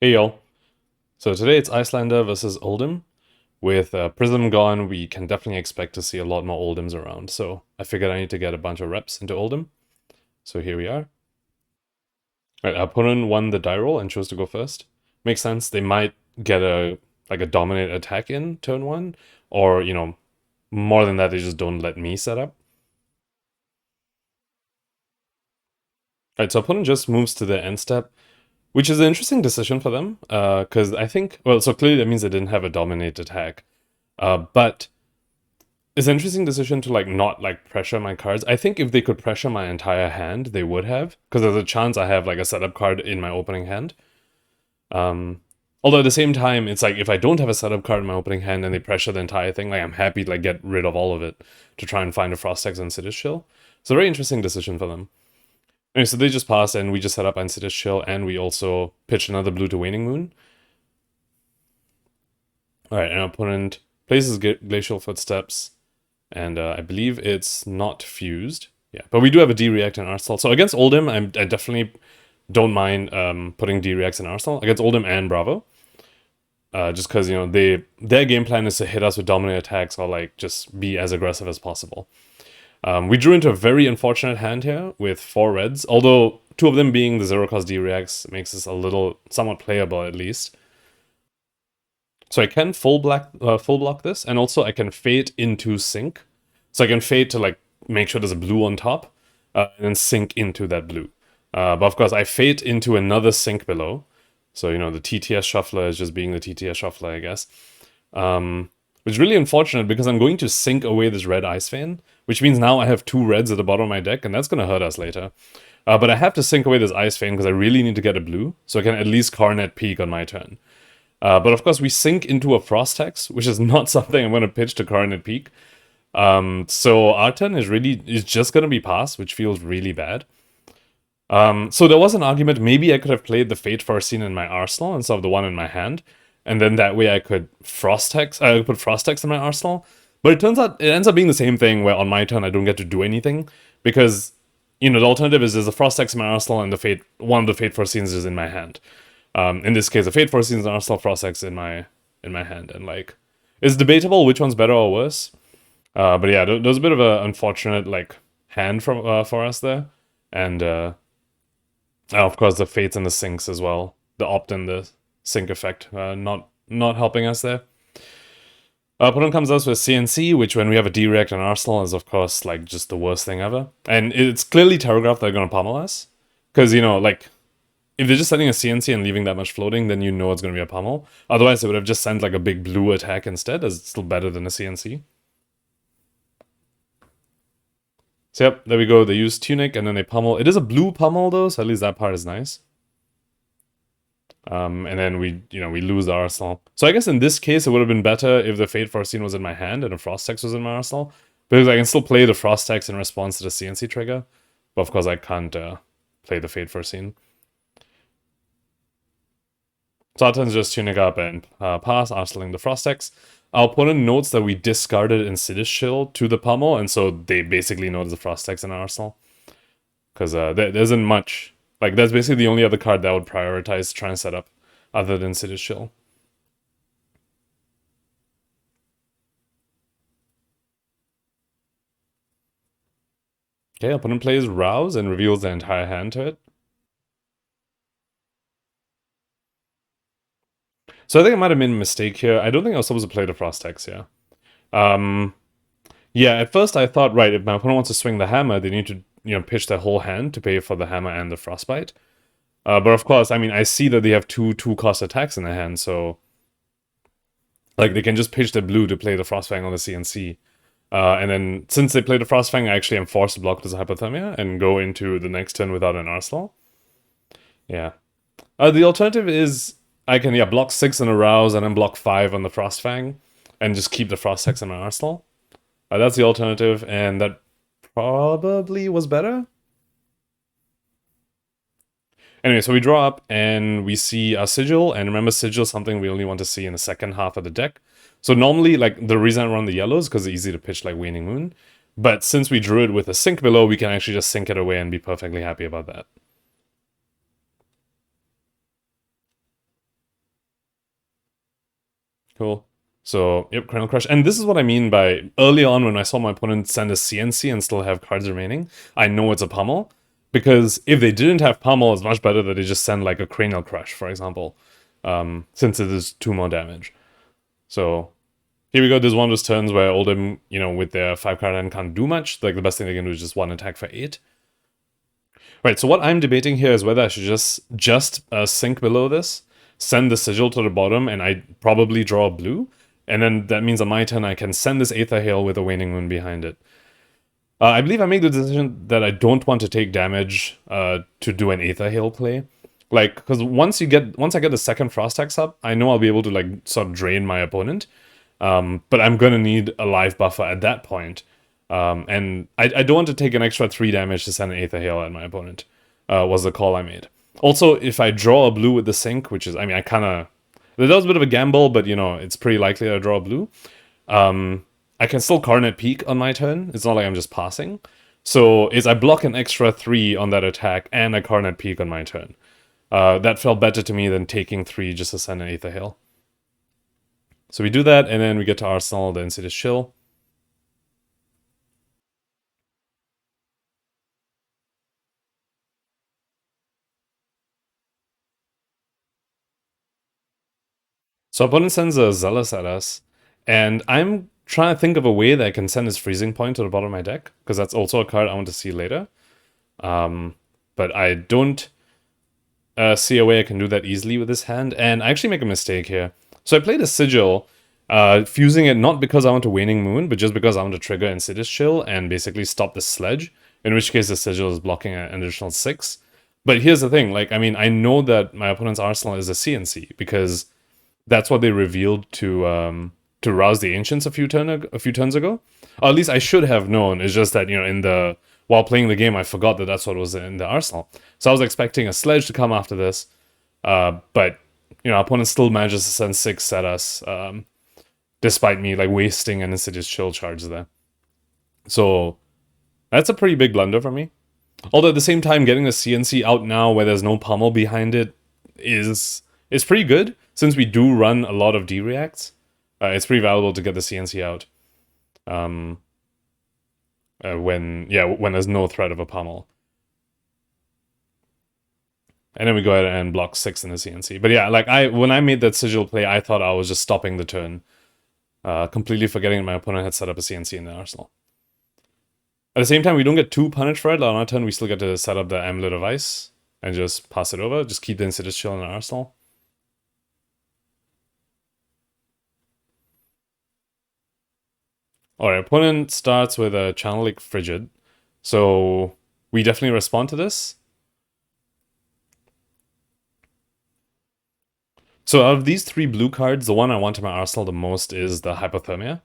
Hey y'all. So today it's Iyslander versus Oldhim. With Prism gone, we can definitely expect to see a lot more Oldhims around. So I figured I need to get a bunch of reps into Oldhim. So here we are. Alright, our opponent won the die roll and chose to go first. Makes sense. They might get a dominate attack in turn one, or more than that, they just don't let me set up. Alright, so opponent just moves to the end step, which is an interesting decision for them, because I think, well, so clearly that means they didn't have a dominate attack. But it's an interesting decision to not pressure my cards. I think if they could pressure my entire hand, they would have, because there's a chance I have like a setup card in my opening hand. Although at the same time, it's like if I don't have a setup card in my opening hand and they pressure the entire thing, like I'm happy to get rid of all of it to try and find a Frost and Citrus Chill. It's a very interesting decision for them. Anyway, so they just passed and we just set up on Citrus Chill and we also pitched another blue to Waning Moon. Alright, and our opponent places Glacial Footsteps. And I believe it's not fused. Yeah, but we do have a D-React in Arsenal. So against Oldhim, I definitely don't mind putting D-Reacts in Arsenal. Against Oldhim and Bravo. Just because, their game plan is to hit us with dominant attacks or just be as aggressive as possible. We drew into a very unfortunate hand here with 4 reds. Although 2 of them being the 0-cost D-Reacts makes this a little, somewhat playable at least. So I can full block this, and also I can fade into sync. So I can fade to make sure there's a blue on top, and then sync into that blue. But of course I fade into another sync below. So the TTS shuffler is just being the TTS shuffler, I guess. Which is really unfortunate because I'm going to sync away this red Ice Vein, which means now I have 2 reds at the bottom of my deck, and that's going to hurt us later. But I have to sync away this Ice Vein because I really need to get a blue, so I can at least Coronet Peak on my turn. But of course we sync into a Frost Hex, which is not something I'm going to pitch to Coronet Peak. So our turn is just going to be pass, which feels really bad. So there was an argument, maybe I could have played the Fate Foreseen in my arsenal instead of the one in my hand. And then that way I could put Frost Hex in my arsenal. But it turns out, it ends up being the same thing where on my turn I don't get to do anything. Because, the alternative is there's a Frost Hex in my arsenal and one of the Fate Foreseens is in my hand. In this case, the Fate Foreseens and Arsenal Frost Hex in my hand. And it's debatable which one's better or worse. But yeah, there was a bit of an unfortunate hand for us there. And of course the Fates and the Syncs as well. The Opt and the Sync effect not helping us there. Opponent comes out with CNC, which when we have a D-React in Arsenal is of course just the worst thing ever. And it's clearly telegraphed they're gonna pummel us. Because, if they're just sending a CNC and leaving that much floating, then it's going to be a pummel. Otherwise, they would have just sent a big blue attack instead, as it's still better than a CNC. So yep, there we go. They use Tunic and then they pummel. It is a blue pummel though, so at least that part is nice. And then we lose the arsenal. So I guess in this case, it would have been better if the Fate Foreseen was in my hand and the Frost Hex was in my arsenal. Because I can still play the Frost Hex in response to the CNC trigger. But of course, I can't play the Fate Foreseen. So our turn's just Tunic up and pass, arsenaling the Frost Hex. Our opponent notes that we discarded Insidious Chill to the pummel, and so they basically know there's a Frost Hex in our arsenal. Because there isn't much. That's basically the only other card that I would prioritize trying to set up, other than Insidious Chill. Okay, opponent plays Rouse and reveals the entire hand to it. So I think I might have made a mistake here. I don't think I was supposed to play the Frost Hex here. Yeah, at first I thought, right, if my opponent wants to swing the hammer, they need to, pitch their whole hand to pay for the hammer and the Frostbite. But of course, I see that they have 2-cost attacks in their hand, so they can just pitch the blue to play the Frostfang on the CNC. And then, since they play the Frostfang, I actually am forced to block this Hypothermia and go into the next turn without an arsenal. Yeah. The alternative is I can, block 6 on a Rouse and then block 5 on the Frostfang and just keep the Frost Hex in my arsenal. That's the alternative, and that probably was better. Anyway, so we draw up and we see a Sigil, and remember Sigil is something we only want to see in the second half of the deck. So normally, the reason I run the yellows because it's easy to pitch Waning Moon. But since we drew it with a sync below, we can actually just sync it away and be perfectly happy about that. Cool. So, yep, Chronal Crush. And this is what I mean by early on when I saw my opponent send a CNC and still have cards remaining, I know it's a pummel. Because if they didn't have pummel, it's much better that they just send like a Cranial Crush, for example. Since it is 2 more damage. So, here we go. This is one of those turns where Oldhim, you know, with their 5-card hand can't do much. Like, the best thing they can do is just 1 attack for 8. Right, so what I'm debating here is whether I should just sink below this, send the Sigil to the bottom, and I probably draw a blue. And then that means on my turn I can send this Aether Hail with a Waning Moon behind it. I believe I made the decision that I don't want to take damage to do an Aether Hail play. Like, because once I get the second Frost Hex up, I know I'll be able to, like, sort of drain my opponent. But I'm gonna need a life buffer at that point. And I don't want to take an extra 3 damage to send an Aether Hail at my opponent, was the call I made. Also, if I draw a blue with the sink, which is, I mean, that was a bit of a gamble, but, you know, it's pretty likely I draw a blue. I can still Coronet Peak on my turn. It's not like I'm just passing. So, I block an extra 3 on that attack, and I Coronet Peak on my turn. That felt better to me than taking 3 just to send an Aether Hail. So we do that, and then we get to Arsenal, the Insidious Chill. So opponent sends a Zealous at us, and I'm trying to think of a way that I can send his Freezing Point to the bottom of my deck, because that's also a card I want to see later. But I don't see a way I can do that easily with this hand, and I actually make a mistake here. So I played a Sigil, fusing it not because I want a Waning Moon, but just because I want to trigger Insidious Chill and basically stop the Sledge, in which case the Sigil is blocking an additional 6. But here's the thing, like, I mean, I know that my opponent's Arsenal is a CNC, because that's what they revealed to rouse the Ancients a few turns ago. Or at least I should have known. It's just that, you know, while playing the game, I forgot that that's what was in the arsenal. So I was expecting a Sledge to come after this, but you know, opponent still manages to send 6 at us, despite me like wasting an Insidious Chill charge there. So that's a pretty big blunder for me. Although at the same time, getting a CNC out now where there's no pummel behind it is pretty good. Since we do run a lot of D-reacts, it's pretty valuable to get the CNC out. When there's no threat of a pummel. And then we go ahead and block 6 in the CNC. But yeah, like when I made that Sigil play, I thought I was just stopping the turn. Completely forgetting my opponent had set up a CNC in the arsenal. At the same time, we don't get too punished for it. On our turn, we still get to set up the Amulet of Ice and just pass it over. Just keep the Insidious Chill in the arsenal. Alright, opponent starts with a Channel Lake Frigid. So we definitely respond to this. So out of these 3 blue cards, the one I want in my arsenal the most is the Hypothermia.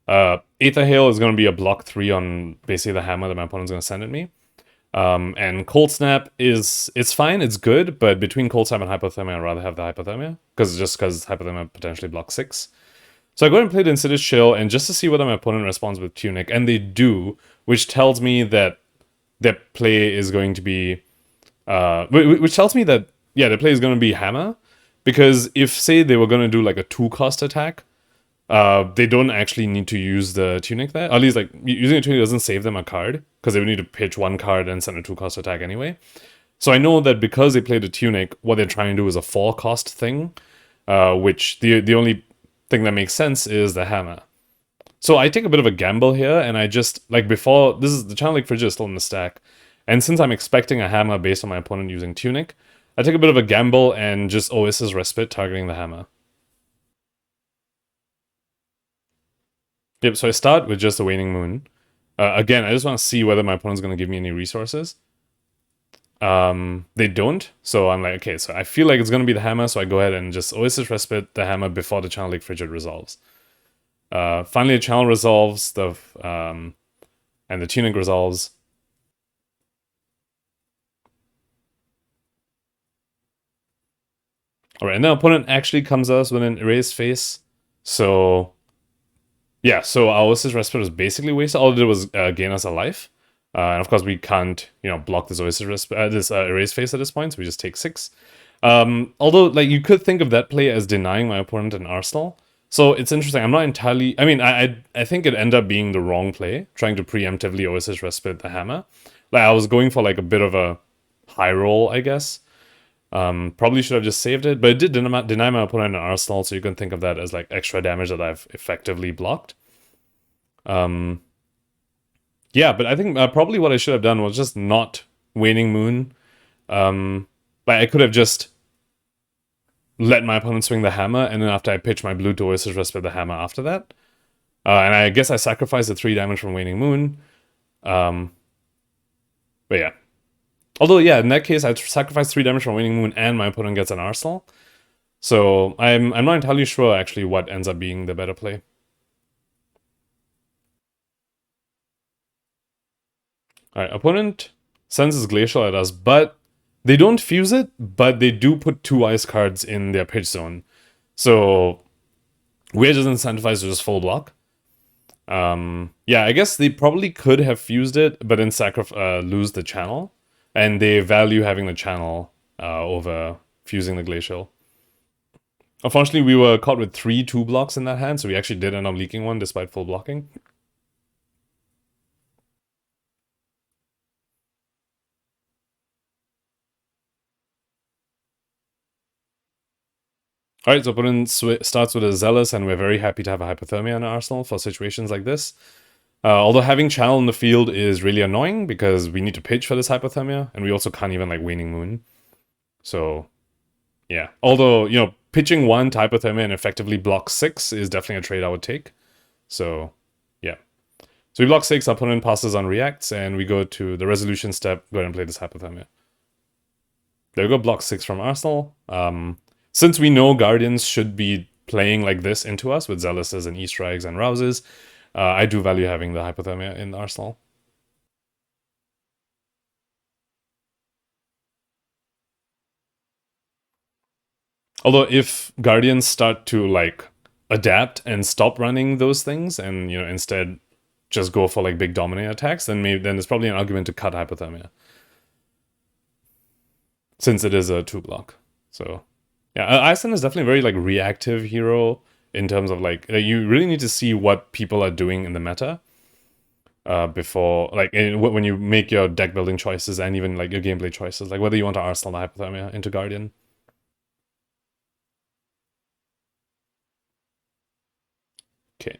Aether Hail is going to be a block 3 on basically the hammer that my opponent's going to send at me. And Cold Snap it's fine, it's good, but between Cold Snap and Hypothermia, I'd rather have the Hypothermia. Because Hypothermia potentially blocks 6. So I go ahead and play the Insidious Chill, and just to see whether my opponent responds with Tunic, and they do, which tells me that their play is going to be... which tells me that, yeah, their play is going to be Hammer, because if, say, they were going to do like a 2-cost attack, they don't actually need to use the Tunic there. At least, like, using a Tunic doesn't save them a card, because they would need to pitch 1 card and send a 2-cost attack anyway. So I know that because they played the Tunic, what they're trying to do is a 4-cost thing, which the only thing that makes sense is the hammer. So I take a bit of a gamble here, and I just, like before, this is the Channel Lake Frigid is still in the stack, and since I'm expecting a hammer based on my opponent using Tunic, I take a bit of a gamble and just Oasis Respite targeting the hammer. Yep, so I start with just a Waning Moon. Again, I just want to see whether my opponent's going to give me any resources. They don't, so I'm like, okay, so I feel like it's gonna be the hammer, so I go ahead and just Oasis Respite the hammer before the Channel Lake Frigid resolves. Finally, the channel resolves, and the Tunic resolves. Alright, and the opponent actually comes at us with an Erased Face, so... yeah, so our Oasis Respite was basically wasted. All it did was gain us a life. And of course, we can't, you know, block this Erased Face at this point, so we just take 6. Although, like, you could think of that play as denying my opponent an arsenal, So it's interesting. I'm not entirely. I mean, I think it ended up being the wrong play, trying to preemptively Oasis Respite the hammer. Like I was going for like a bit of a high roll, I guess. Probably should have just saved it, but it did deny my opponent an arsenal, so you can think of that as like extra damage that I've effectively blocked. Yeah, but I think probably what I should have done was just not Waning Moon. Like I could have just let my opponent swing the hammer, and then after I pitch my blue to Oasis Respite the hammer after that. And I guess I sacrificed the 3 damage from Waning Moon. But yeah. Although, yeah, in that case, I sacrificed 3 damage from Waning Moon and my opponent gets an arsenal. So I'm not entirely sure actually what ends up being the better play. Alright, opponent sends his Glacial at us, but they don't fuse it, but they do put 2 ice cards in their pitch zone. So we're just incentivized to just full block. Yeah, I guess they probably could have fused it, but then lose the channel. And they value having the channel over fusing the Glacial. Unfortunately, we were caught with 3 2-blocks in that hand, so we actually did end up leaking one despite full blocking. Alright, so opponent starts with a Zealous, and we're very happy to have a Hypothermia in our arsenal for situations like this. Although having channel in the field is really annoying because we need to pitch for this Hypothermia, and we also can't even like Waning Moon. So, yeah. Although, you know, pitching 1 to Hypothermia and effectively block 6 is definitely a trade I would take. So, yeah. So we block 6, our opponent passes on reacts, and we go to the resolution step, go ahead and play this Hypothermia. There we go, block 6 from Arsenal. Since we know Guardians should be playing like this into us with Zealouses and Easter Eggs and Rouses, I do value having the Hypothermia in Arsenal. Although if Guardians start to like adapt and stop running those things and, you know, instead just go for like big dominate attacks, then there's probably an argument to cut Hypothermia. Since it is a 2-block. So yeah, Iyslander is definitely a very like reactive hero in terms of like you really need to see what people are doing in the meta before like when you make your deck building choices and even like your gameplay choices, like whether you want to Arsenal the Hypothermia into Guardian. Okay.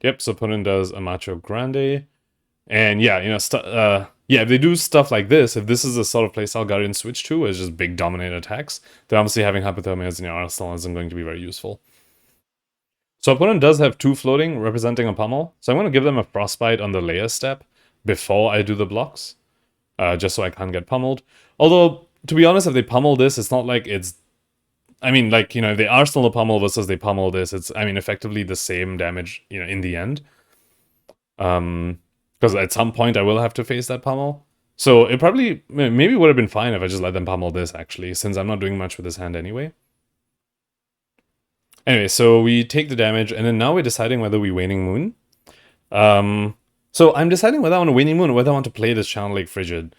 Yep, so opponent does a Macho Grande. And yeah, you know, yeah, if they do stuff like this, if this is the sort of playstyle Guardian switch to, is just big dominate attacks, then obviously having Hypothermia in your arsenal isn't going to be very useful. So opponent does have 2 floating, representing a pummel, so I'm going to give them a Frostbite on the layer step before I do the blocks, just so I can't get pummeled. Although, to be honest, if they pummel this, it's not like it's... I mean, like, you know, if they arsenal the pummel versus they pummel this, it's, I mean, effectively the same damage, you know, in the end. Because at some point I will have to face that pummel. So it probably, maybe would have been fine if I just let them pummel this, actually, since I'm not doing much with this hand anyway. Anyway, so we take the damage, and then now we're deciding whether we Waning Moon. So I'm deciding whether I want to Waning Moon or whether I want to play this Channel Lake Frigid.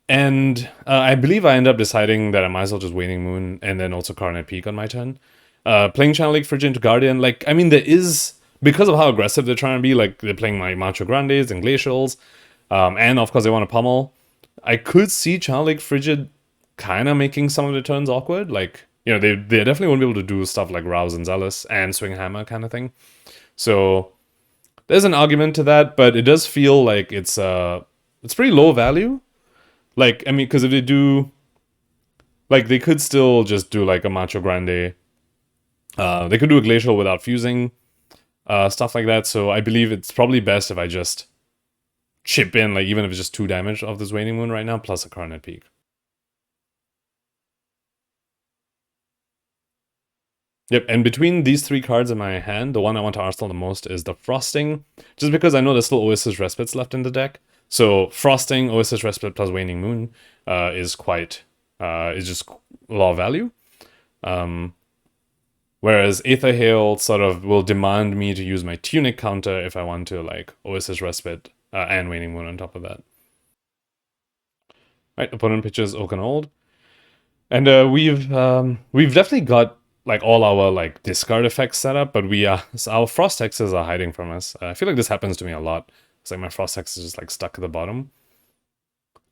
And I believe I end up deciding that I might as well just Waning Moon and then also Coronet Peak on my turn. Playing Channel Lake Frigid into Guardian, like, I mean, there is... Because of how aggressive they're trying to be, like, they're playing my Macho Grandes and Glacials, and of course they want to pummel, I could see Channel Lake Frigid kind of making some of the turns awkward. Like, you know, they definitely won't be able to do stuff like Rouse and Zealous and Swing Hammer kind of thing. So there's an argument to that, but it does feel like it's pretty low value. Like, I mean, because if they do... Like, they could still just do, like, a Macho Grande. They could do a Glacial without fusing. Stuff like that, so I believe it's probably best if I just chip in, like, even if it's just 2 damage of this Waning Moon right now, plus a Coronet Peak. Yep, and between these 3 cards in my hand, the one I want to arsenal the most is the Frosting, just because I know there's still Oasis Respites left in the deck. So Frosting, Oasis Respite plus Waning Moon is just a lot of value. Whereas Aether Hail sort of will demand me to use my Tunic counter if I want to, like, Oasis Respite and Waning Moon on top of that. Right, opponent pitches Oak and Old. And we've definitely got like all our like discard effects set up, but so our frost hexes are hiding from us. I feel like this happens to me a lot. It's like my frost hex is just like stuck at the bottom,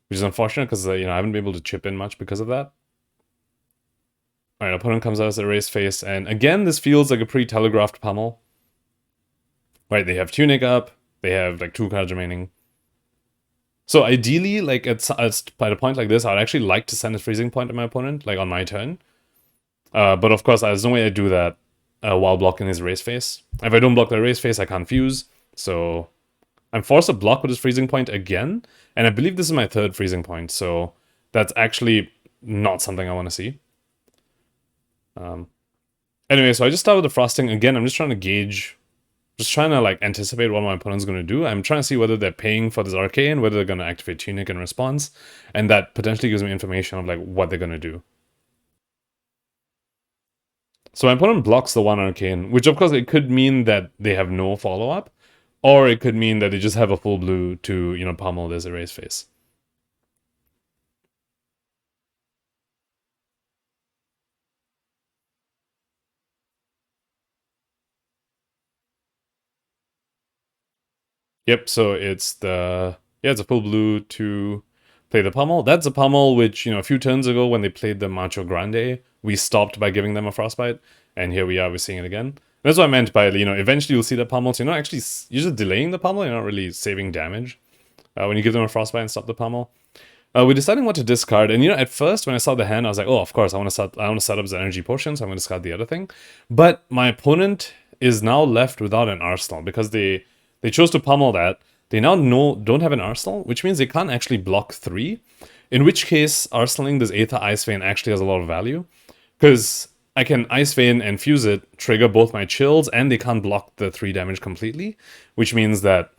which is unfortunate because I haven't been able to chip in much because of that. All right, opponent comes out as a raised face, and again, this feels like a pretty telegraphed pummel. Right, they have Tunic up, they have like 2 cards remaining. So ideally, like at a point like this, I'd actually like to send a freezing point at my opponent, like on my turn. But of course, there's no way I do that while blocking his raise face. If I don't block the raise face, I can't fuse. So I'm forced to block with his freezing point again. And I believe this is my 3rd freezing point. So that's actually not something I want to see. Anyway, so I just start with the frosting. Again, I'm just trying to gauge, just trying to like anticipate what my opponent's going to do. I'm trying to see whether they're paying for this arcane, whether they're going to activate Tunic in response. And that potentially gives me information of like what they're going to do. So my opponent blocks the 1 arcane, which of course it could mean that they have no follow-up, or it could mean that they just have a full blue to, pummel this erase face. Yep, so it's it's a full blue to play the pummel. That's a pummel which, a few turns ago when they played the Macho Grande, we stopped by giving them a frostbite, and here we are, we're seeing it again. That's what I meant by, eventually you'll see the pummel, so you're just delaying the pummel, you're not really saving damage when you give them a frostbite and stop the pummel. We're deciding what to discard, and at first when I saw the hand, I was like, oh, of course, I want to set up the energy potion, so I'm going to discard the other thing. But my opponent is now left without an arsenal, because they chose to pummel that. They now don't have an arsenal, which means they can't actually block 3, in which case arsenaling this Aether Ice Vein actually has a lot of value, because I can Ice Vein and fuse it, trigger both my chills, and they can't block the 3 damage completely, which means that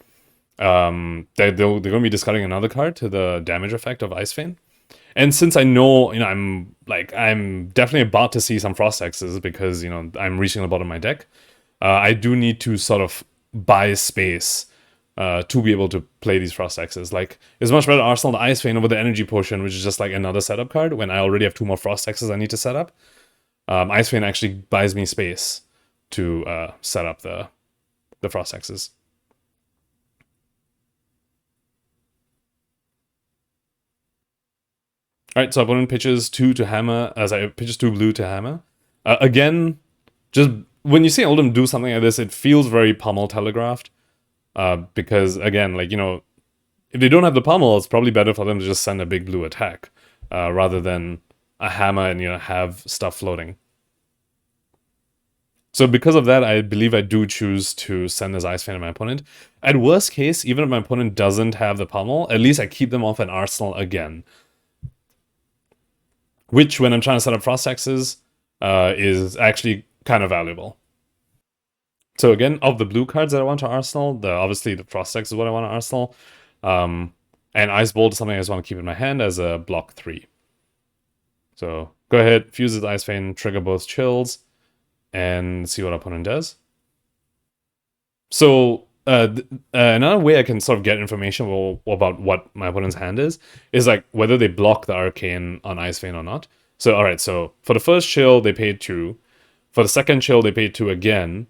they're going to be discarding another card to the damage effect of Ice Vein. And since I know, I'm definitely about to see some Frost Hexes because, I'm reaching the bottom of my deck, I do need to sort of buy space to be able to play these Frost Hexes. Like, it's much better to arsenal the Ice Vein over the Energy Potion, which is just like another setup card when I already have 2 more Frost Hexes I need to set up. Ice Vein actually buys me space to set up the Frost Hexes. Alright, so opponent pitches 2 to hammer, as I pitches 2 blue to hammer. Again, just when you see Oldhim do something like this, it feels very pummel telegraphed. Because, again, if they don't have the pummel, it's probably better for them to just send a big blue attack, rather than a hammer and, have stuff floating. So because of that, I believe I do choose to send this Ice Vein to my opponent. At worst case, even if my opponent doesn't have the pummel, at least I keep them off an arsenal again. Which, when I'm trying to set up Frost Hexes, is actually kind of valuable. So again, of the blue cards that I want to arsenal, obviously the Frost Hex is what I want to arsenal. And Ice Bolt is something I just want to keep in my hand as a block 3. So go ahead, fuse the Ice Vein, trigger both chills, and see what our opponent does. So another way I can sort of get information about what my opponent's hand is like whether they block the arcane on Ice Vein or not. So alright, so for the first chill they paid 2. For the second chill they paid 2 again.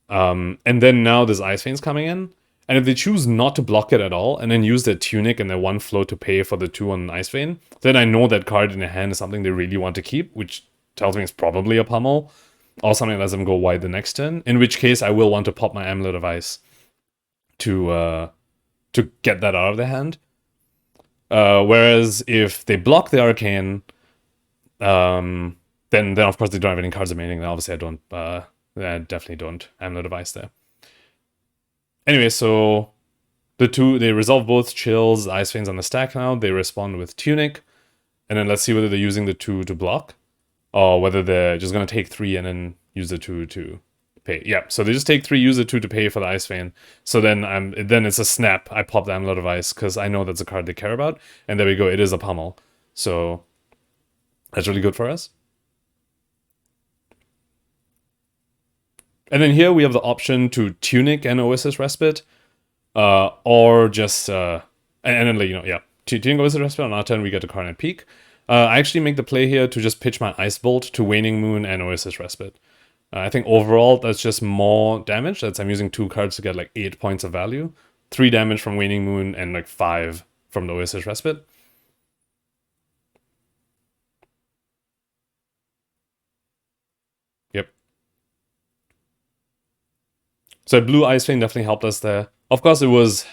And then now this Ice Vein's coming in. And if they choose not to block it at all, and then use their Tunic and their 1 float to pay for the 2 on Ice Vein, then I know that card in their hand is something they really want to keep, which tells me it's probably a pummel, or something that lets them go wide the next turn, in which case I will want to pop my Amulet of Ice to get that out of their hand. Whereas if they block the Arcane, then of course they don't have any cards remaining, then obviously I definitely don't Amulet of Ice there. Anyway, so they resolve both chills, Ice Veins on the stack now, they respond with Tunic, and then let's see whether they're using the 2 to block, or whether they're just going to take 3 and then use the 2 to pay. Yeah, so they just take 3, use the 2 to pay for the Ice Vein, so then it's a snap, I pop the Amulet of Ice, because I know that's a card they care about, and there we go, it is a pummel, so that's really good for us. And then here we have the option to Tunic and Oasis Respite, or just, and then, Tunic Oasis Respite on our turn, we get a card at peak. I actually make the play here to just pitch my Ice Bolt to Waning Moon and Oasis Respite. I think overall that's just more damage. I'm using 2 cards to get like 8 points of value. 3 damage from Waning Moon and like 5 from the Oasis Respite. Yep. So Blue Ice Vein definitely helped us there. Of course, it was...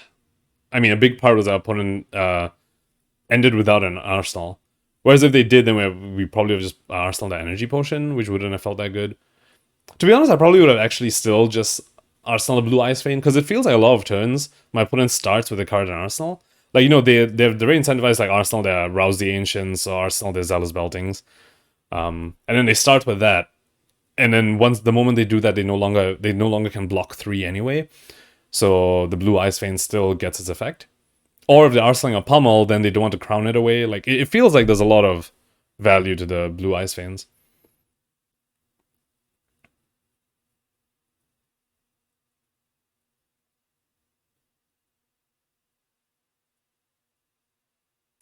I mean, a big part was our opponent ended without an Arsenal. Whereas if they did, then we probably would have just Arsenal the Energy Potion, which wouldn't have felt that good. To be honest, I probably would have actually still just Arsenal the Blue Ice Vein, because it feels like a lot of turns my opponent starts with a card in Arsenal. Like, you know, they're very incentivized, like Arsenal, they're Rouse the Ancients, or Arsenal, they're Zealous Beltings. And then they start with that. And then the moment they do that, they no longer can block 3 anyway. So the Blue Ice Vein still gets its effect. Or if they're Arsenaling a Pummel, then they don't want to crown it away. Like, it feels like there's a lot of value to the Blue Ice Veins.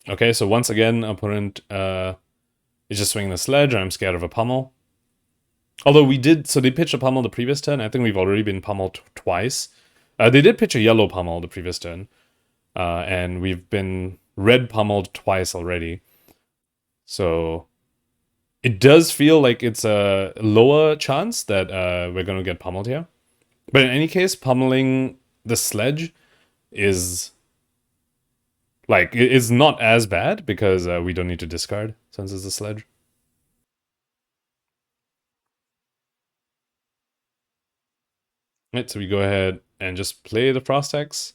Okay, so once again, opponent is just swinging the Sledge, and I'm scared of a Pummel. Although they pitched a Pummel the previous turn. I think we've already been pummeled twice. They did pitch a yellow Pummel the previous turn. And we've been red pummeled twice already. So it does feel like it's a lower chance that we're going to get pummeled here. But in any case, pummeling the Sledge is... like, it's not as bad because we don't need to discard since it's a Sledge. Right, so we go ahead and just play the Frost Hex.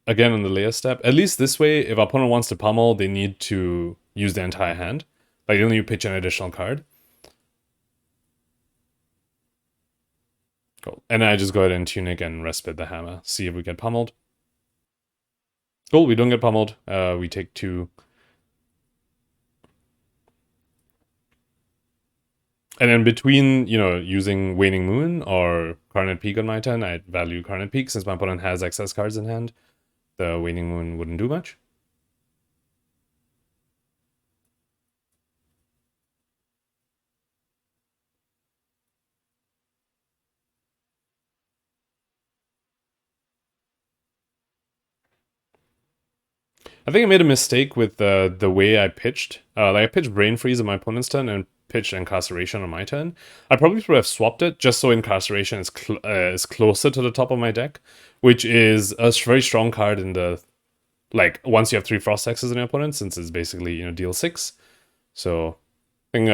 Again on the layer step. At least this way, if our opponent wants to pummel, they need to use the entire hand. Like, they only pitch an additional card. Cool. And then I just go ahead and Tunic and Respite the Hammer. See if we get pummeled. Cool, we don't get pummeled. We take 2. And then between, you know, using Waning Moon or Carnate Peak on my turn, I value Carnate Peak since my opponent has excess cards in hand. The Waning Moon wouldn't do much. I think I made a mistake with the way I pitched. Like, I pitched Brain Freeze on my opponent's turn and pitched Incarceration on my turn. I probably would have swapped it just so Incarceration is closer to the top of my deck, which is a very strong card in the... like, once you have 3 Frost Hexes in your opponent, since it's basically, you know, deal 6. So, I think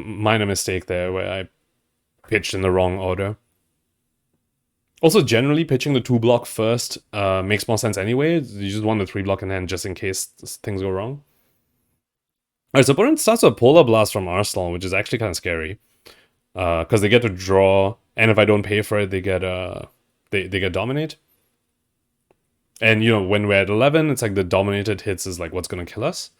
minor mistake there where I pitched in the wrong order. Also, generally, pitching the 2-block first makes more sense anyway. You just want the 3-block in hand just in case things go wrong. Alright, so opponent starts with a Polar Blast from Arsenal, which is actually kind of scary. Because they get to draw, and if I don't pay for it, they get they get Dominate. And, you know, when we're at 11, it's like the Dominated hits is like what's going to kill us.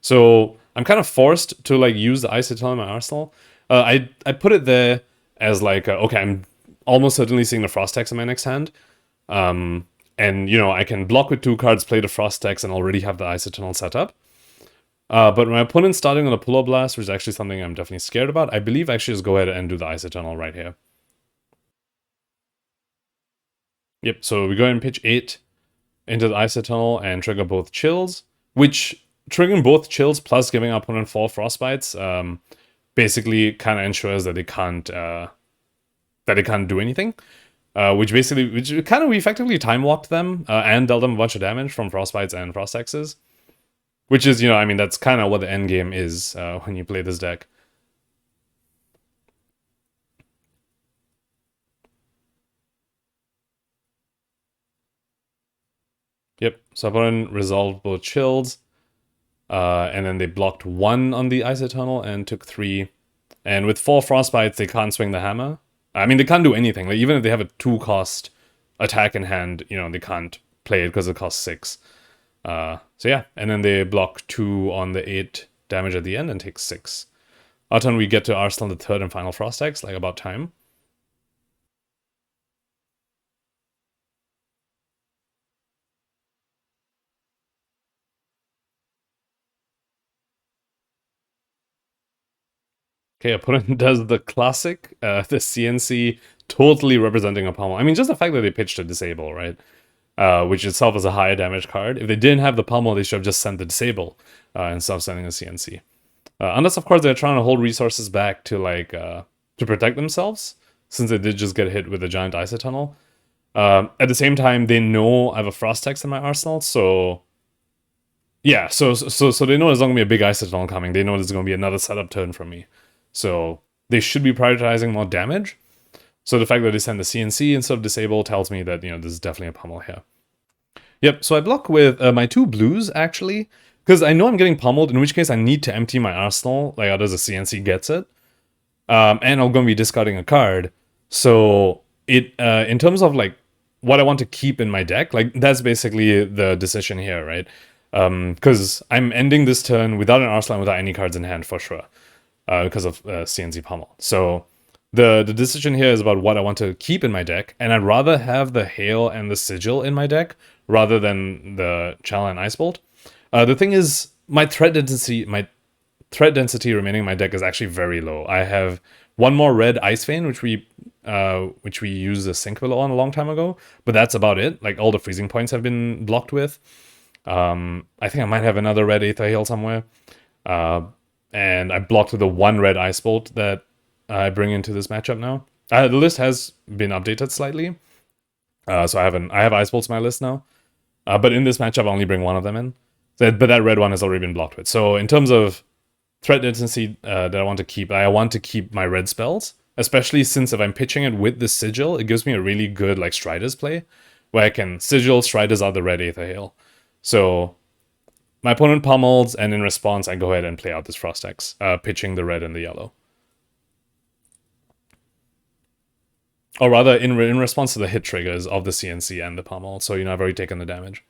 So I'm kind of forced to like use the Isotel in my Arsenal. I put it there as like, okay, I'm almost certainly seeing the Frost Hex in my next hand. And, you know, I can block with 2 cards, play the Frost Hex, and already have the Isotunnel set up. But my opponent's starting on a Polar Blast, which is actually something I'm definitely scared about. I believe I should just go ahead and do the Isotunnel right here. Yep, so we go ahead and pitch 8 into the Isotunnel and trigger both chills, which triggering both chills plus giving our opponent 4 Frostbites basically kind of ensures that they can't do anything. Which we effectively time walked them and dealt them a bunch of damage from Frostbites and Frost Hexes. Which is, you know, I mean, that's kind of what the end game is when you play this deck. Yep, so opponent resolved both chills. And then they blocked 1 on the Isotunnel and took 3. And with 4 Frostbites, they can't swing the hammer. I mean, they can't do anything. Like, even if they have a 2-cost attack in hand, you know, they can't play it because it costs 6. So yeah, and then they block 2 on the 8 damage at the end and take 6. Our turn, we get to Arsenal the 3rd and final Frost Hex, like about time. Okay, opponent does the classic, the CNC, totally representing a pummel. I mean, just the fact that they pitched a disable, right? Which itself is a higher damage card. If they didn't have the pummel, they should have just sent the disable instead of sending a CNC. Unless, of course, they're trying to hold resources back to, like, to protect themselves, since they did just get hit with a giant Ice Tunnel. At the same time, they know I have a Frost Hex in my arsenal, so... Yeah, so they know there's not going to be a big Ice Tunnel coming. They know there's going to be another setup turn from me. So they should be prioritizing more damage. So the fact that they send the CNC instead of disable tells me that, this is definitely a pummel here. Yep, so I block with my 2 blues, actually, because I know I'm getting pummeled, in which case I need to empty my arsenal, like others, the CNC gets it. And I'm going to be discarding a card. So it, in terms of, like, what I want to keep in my deck, like, that's basically the decision here, right? Because I'm ending this turn without an arsenal, without any cards in hand, for sure, because of CNC pummel. So the decision here is about what I want to keep in my deck, and I'd rather have the Hail and the Sigil in my deck rather than the Channel and Ice Bolt. The thing is, my threat density remaining in my deck is actually very low. I have one more red Ice Vein, which we used a Sync Willow on a long time ago, but that's about it. Like, all the freezing points have been blocked with. I think I might have another red Aether Hail somewhere. And I blocked with the 1 red Ice Bolt that I bring into this matchup now. The list has been updated slightly. So I have Ice Bolts in my list now. But in this matchup, I only bring 1 of them in. But that red one has already been blocked with. So in terms of threat density that I want to keep my red spells. Especially since if I'm pitching it with the Sigil, it gives me a really good, like, Striders play. Where I can Sigil, Striders out the red Aether Hail. So my opponent pummels, and in response, I go ahead and play out this Frost Hex, pitching the red and the yellow. Or rather, in response to the hit triggers of the CNC and the pummel. So, I've already taken the damage.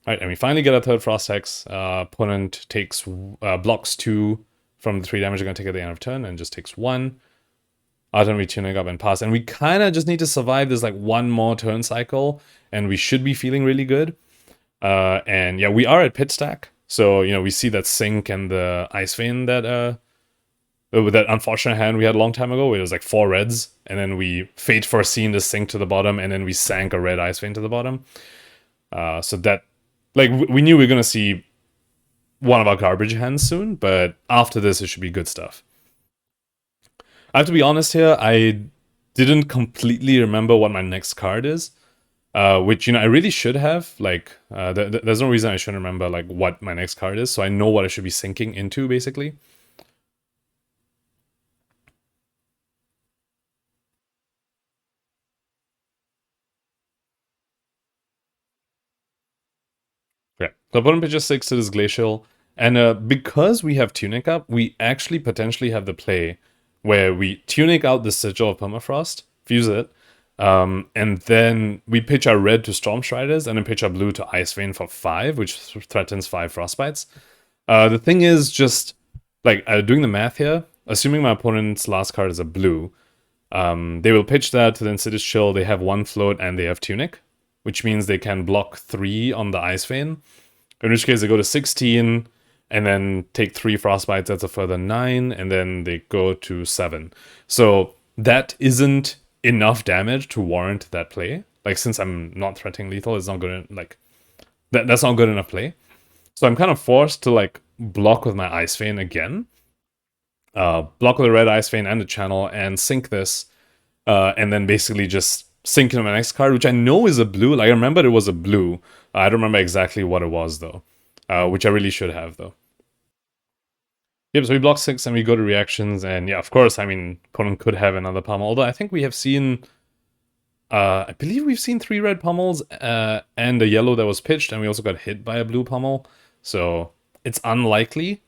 Alright, and we finally get a third Frost Hex. Opponent takes blocks 2 from the 3 damage they're going to take at the end of turn, and just takes 1. Autumn retuning up and pass. And we kind of just need to survive this, like, 1 more turn cycle, and we should be feeling really good. And yeah, we are at pit stack. So, we see that Sync and the Ice Vein that with that unfortunate hand we had a long time ago, where it was like 4 reds, and then we Fate Foreseen the Sync to the bottom, and then we sank a red Ice Vein to the bottom. So that, like, we knew we were going to see one of our garbage hands soon, but after this, it should be good stuff. I have to be honest here, I didn't completely remember what my next card is, which, I really should have. Like, there's no reason I shouldn't remember, like, what my next card is, so I know what I should be sinking into, basically. Yeah, so opponent pitches 6 to this Glacial, and because we have Tunic up, we actually potentially have the play where we Tunic out the Sigil of Permafrost, fuse it, and then we pitch our red to Storm Striders, and then pitch our blue to Ice Vein for 5, which threatens 5 Frostbites. The thing is, just, like, doing the math here, assuming my opponent's last card is a blue, they will pitch that to the Insidious Chill, they have 1 float, and they have Tunic, which means they can block 3 on the Ice Vein, in which case they go to 16, and then take 3 Frostbites, that's a further 9, and then they go to 7. So that isn't enough damage to warrant that play. Like, since I'm not threatening lethal, it's not good, like, that's not good enough play. So I'm kind of forced to, like, block with my Ice Vein again. Block with the red Ice Vein and the Channel, and sink this, and then basically just sink into my next card, which I know is a blue. Like, I remember it was a blue. I don't remember exactly what it was, though. Which I really should have, though. Yep, so we block 6 and we go to reactions, and yeah, of course, I mean, opponent could have another pummel, although I think we have seen, I believe we've seen 3 red pummels, and a yellow that was pitched, and we also got hit by a blue pummel, so it's unlikely,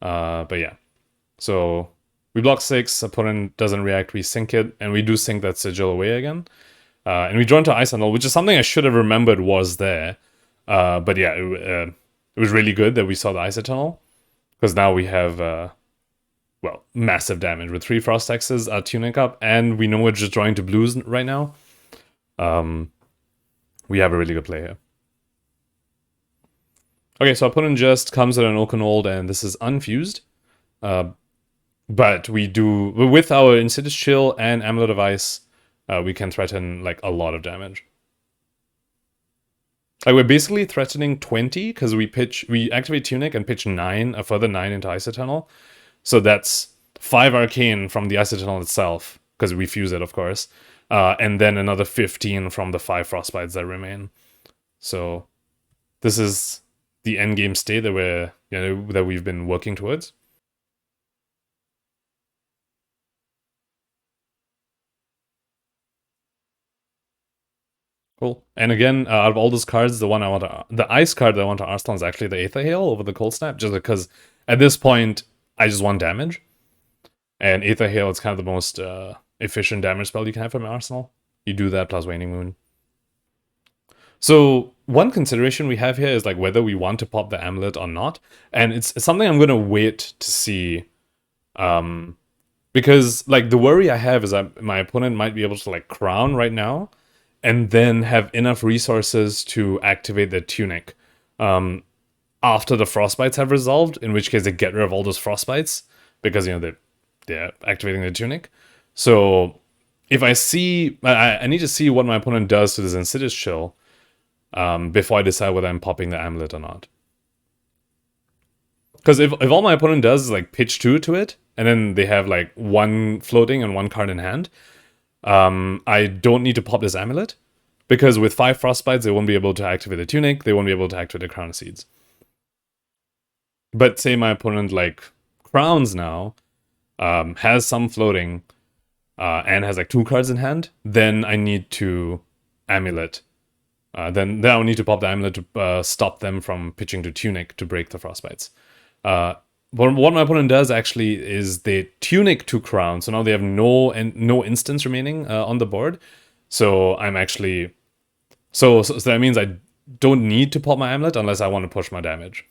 but yeah. So we block 6, opponent doesn't react, we sink it, and we do sink that Sigil away again. And we draw into Iyslander, which is something I should have remembered was there, but yeah, it was really good that we saw the Ice Tunnel. Because now we have, well, massive damage with 3 Frost Hexes, Tunic up, and we know we're just drawing to blues right now. We have a really good play here. Okay, so opponent just comes at an Old, and this is unfused. But we do, with our Insidious Chill and Amulet of Ice, we can threaten like a lot of damage. Like we're basically threatening 20 because we activate Tunic and pitch 9, a further 9 into Ice Eternal. So that's 5 Arcane from the Ice Eternal itself, because we fuse it, of course. And then another 15 from the 5 Frostbites that remain. So this is the endgame state that that we've been working towards. Cool. And again, out of all those cards, the ice card that I want to Arsenal is actually the Aether Hail over the Cold Snap, just because at this point I just want damage. And Aether Hail is kind of the most efficient damage spell you can have from Arsenal. You do that plus Waning Moon. So one consideration we have here is like whether we want to pop the amulet or not, and it's something I'm gonna wait to see, because like the worry I have is that my opponent might be able to like crown right now, and then have enough resources to activate the Tunic after the Frostbites have resolved, in which case they get rid of all those Frostbites, because, you know, they're activating the Tunic. So if I see... I need to see what my opponent does to this Insidious Chill before I decide whether I'm popping the Amulet or not. Because if all my opponent does is like pitch 2 to it, and then they have like 1 floating and 1 card in hand, I don't need to pop this Amulet, because with 5 Frostbites, they won't be able to activate the Tunic, they won't be able to activate the Crown of Seeds. But say my opponent, like, crowns now, has some floating, and has, like, 2 cards in hand, then I need to Amulet. Then I'll need to pop the Amulet to stop them from pitching to Tunic to break the Frostbites. What my opponent does actually is they Tunic 2 crowns, so now they have no instants remaining on the board. So I'm actually... So that means I don't need to pop my Amulet unless I want to push my damage.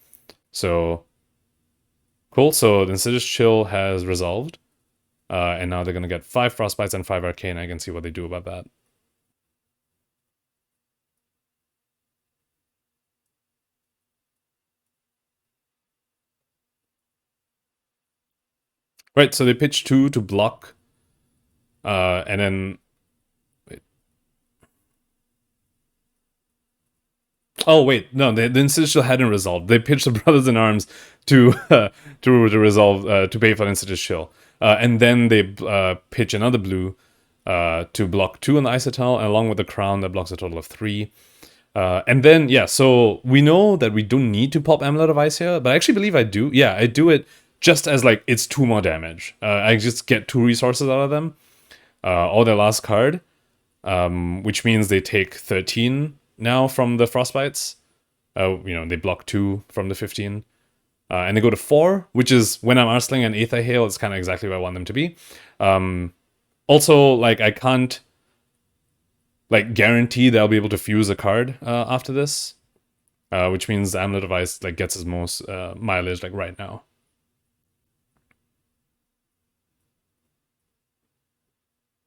So... Cool, so the Insidious Chill has resolved. And now they're going to get 5 Frostbites and 5 Arcane. I can see what they do about that. Right, so they pitch 2 to block. And then... Wait. Oh, wait, no, the Insidious Chill hadn't resolved. They pitched the Brothers in Arms to resolve, to pay for the Insidious Chill. And then they pitch another blue to block 2 on the Ice Eternal, and along with the Crown that blocks a total of 3. And then, yeah, so we know that we don't need to pop Amulet of Ice here, but I actually believe I do. Yeah, I do it just as, like, it's 2 more damage. I just get 2 resources out of them, or their last card, which means they take 13 now from the Frostbites. You know, they block 2 from the 15. And they go to 4, which is when I'm Arsling and Aether Hail, it's kind of exactly where I want them to be. Also, like, I can't, like, guarantee that I'll be able to fuse a card after this, which means the Amulet of Ice, like, gets its most mileage, like, right now.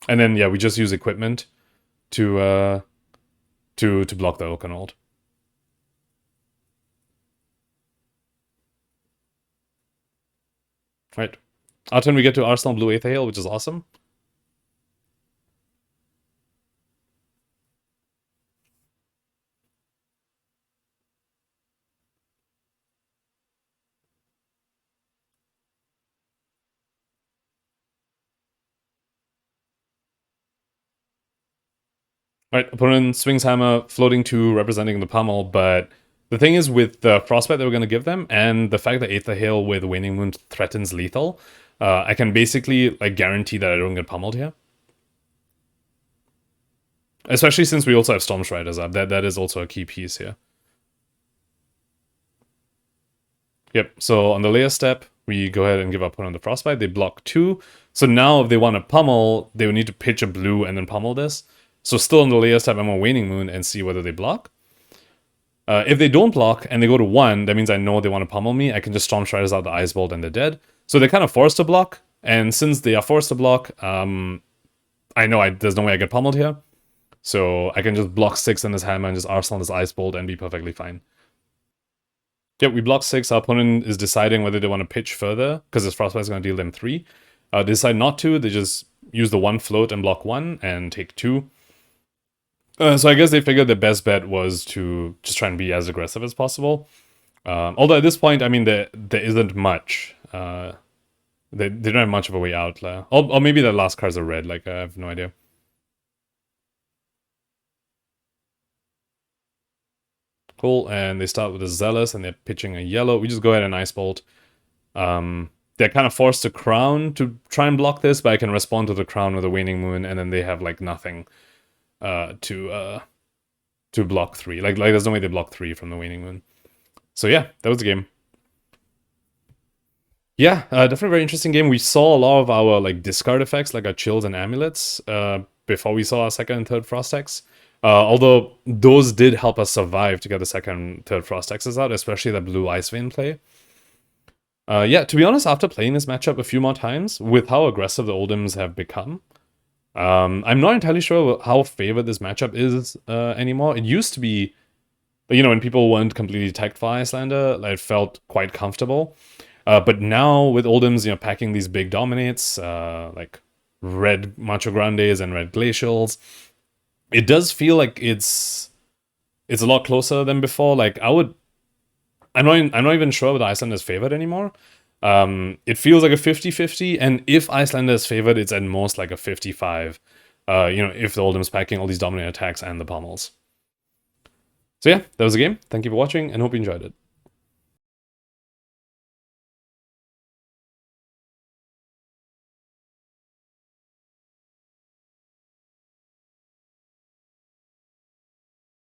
And then, yeah, we just use equipment to block the Oakenold. Right. Our turn, we get to Arsenal Blue Aether Hail, which is awesome. Right, opponent swings hammer, floating 2, representing the pummel, but the thing is with the Frostbite that we're going to give them, and the fact that Aether Hail with Waning Moon threatens lethal, I can basically, like, guarantee that I don't get pummeled here. Especially since we also have Storm Striders up. That is also a key piece here. Yep, so on the layer step, we go ahead and give our opponent the Frostbite. They block 2. So now if they want to pummel, they would need to pitch a blue and then pummel this. So still on the layer step, I'm on Waning Moon and see whether they block. If they don't block and they go to 1, that means I know they want to pummel me. I can just Storm Striders out the Ice Bolt and they're dead. So they're kind of forced to block. And since they are forced to block, I know there's no way I get pummeled here. So I can just block 6 in this hammer and just Arsenal this Ice Bolt and be perfectly fine. Yep, we block 6. Our opponent is deciding whether they want to pitch further, because this Frostbite is going to deal them 3. They decide not to. They just use the 1 float and block 1 and take 2. So I guess they figured the best bet was to just try and be as aggressive as possible. Although at this point, I mean, there isn't much. They don't have much of a way out. Or maybe the last cards are red. Like, I have no idea. Cool, and they start with a Zealous, and they're pitching a yellow. We just go ahead and Ice Bolt. They're kind of forced to Crown to try and block this, but I can respond to the Crown with a Waning Moon, and then they have, like, nothing to block 3. Like there's no way they block 3 from the Waning Moon. So yeah, that was the game. Yeah, definitely a very interesting game. We saw a lot of our, like, discard effects, like our Chills and Amulets, before we saw our second and third Frost Hex. Although those did help us survive to get the second and third Frost Hexes out, especially the blue Ice Vein play. Yeah, to be honest, after playing this matchup a few more times, with how aggressive the Oldhims have become, I'm not entirely sure how favored this matchup is anymore. It used to be, you know, when people weren't completely teched for Iyslander, like, it felt quite comfortable. But now with Oldhims, you know, packing these big dominates, like red Macho Grandes and red Glacials, it does feel like it's a lot closer than before. Like, I'm not even sure whether Iyslander is favored anymore. It feels like a 50-50, and if Iyslander is favored, it's at most like a 55. You know, if the Oldhim's packing all these dominant attacks and the pummels. So yeah, that was the game. Thank you for watching, and hope you enjoyed it.